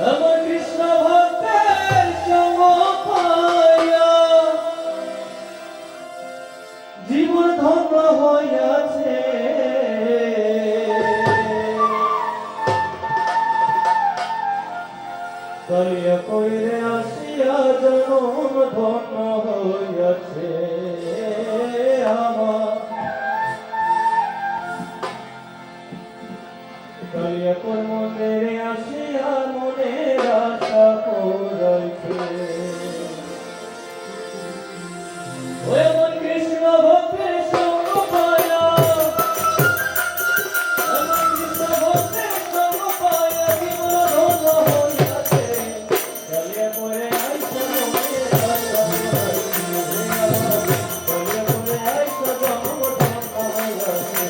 আমার কৃষ্ণ ভক্তের সঙ্গ পাইয়া জীবন ধন্য হইয়াছে। কালিয়া কইরে আসিয়া জনম ধন্য হইয়াছে আমার। কালিয়া কোন মন্দিরে আসিয়া মনের আশা পুরাইছে। ওই আমার কৃষ্ণ ভক্তের সঙ্গ পাইয়া, আমার কৃষ্ণ ভক্তের সঙ্গ পাইয়া জীবন ধন্য হইয়াছে। কালিয়া করে আইসা মনের আশা পুরাইছে। কালিয়া করে আইসা জন্ম ধন্য হইয়াছে।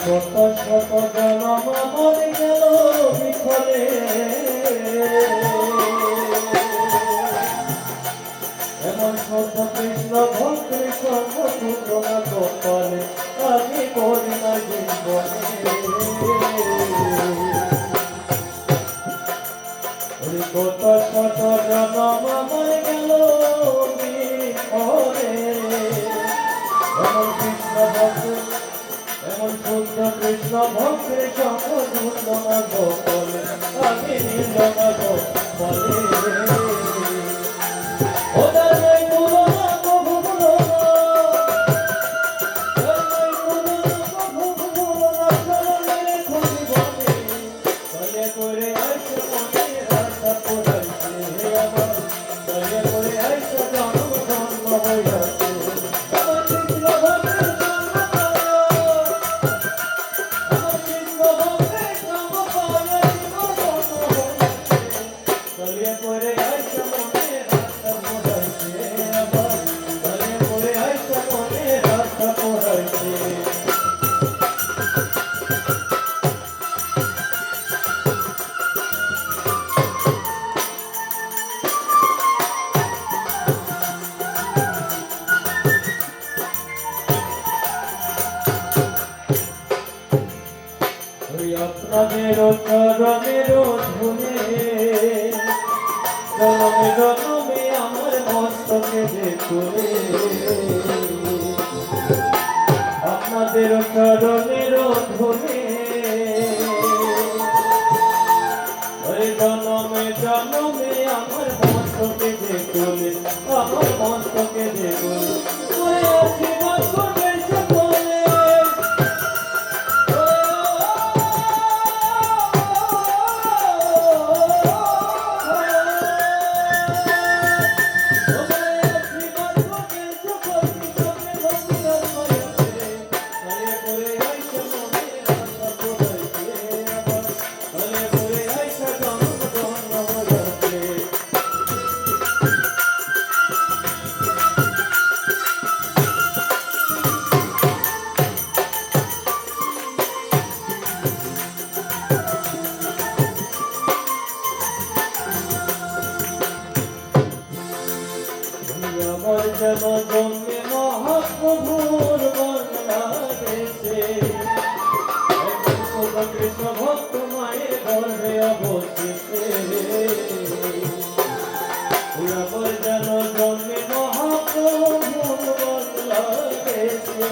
কত শত জনম মরে গেল বিফলে, এমন শত কৃষ্ণ ভক্তের সঙ্গ সূচনা কপালে আমি করি না জীবনে। কত শত জনম মরে গেল বিফলে, এমন কৃষ্ণ ভক্তের এমন শুদ্ধ কৃষ্ণ ভক্তের সঙ্গ ধুল না গোপলে আমি নিল না গোপলে। ওদার নাই তুলনা কভু তুলনা, ওদার নাই তুলনা কভু তুলনা, চরণের খুঁজি বলে কালিয়া করে আইসা মনের আশা পুরাইছে আমার। কালিয়া করে আইসা জন্ম ধন্য হইয়াছে। আমার কৃষ্ণ ভক্তের সঙ্গ পাইয়া, আমার কৃষ্ণ ভক্তের সঙ্গ পাইয়া জীবন ধন্য হইয়াছে। কালিয়া করে আইসা মনের আশা পুরাইছে আমার। কালিয়া করে আইসা মনের আশা পুরাইছে। আপনাদের চরণের ধুনে জনমে জনমে আমার মস্তকে যে করে, আপনাদের চরণের ধুনে ওই জনমে জনমে আমার মস্তকে যে করে, আমার মস্তকে যে করে ওই আশীর্বাদ করবে সকলে। আমার যেন জন্মে মহাপ্রভুর বাংলাদেশে, কৃষ্ণ ভক্ত মায়ের গর্ভে অবস্থিতে। আমার যেন জন্মে মহাপ্রভুর বাংলাদেশে,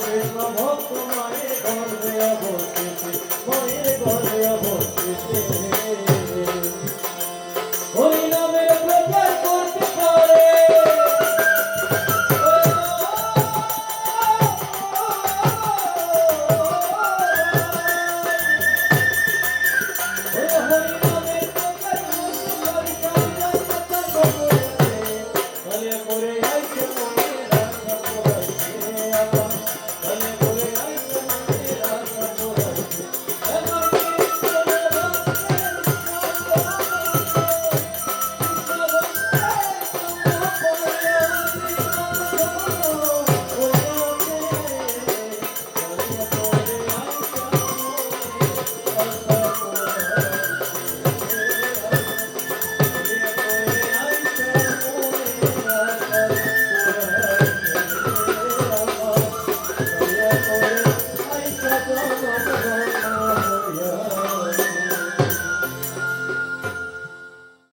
কৃষ্ণ ভক্ত মায়ের গর্ভে অবস্থিতে, মায়ের গর্ভে অবস্থিতে। হরিনামের প্রচার করতে পারে, হরিনামের প্রচার কালিয়া করে আইসে মনের আশা পুরাইছে আমার। কালিয়া করে আইসে মন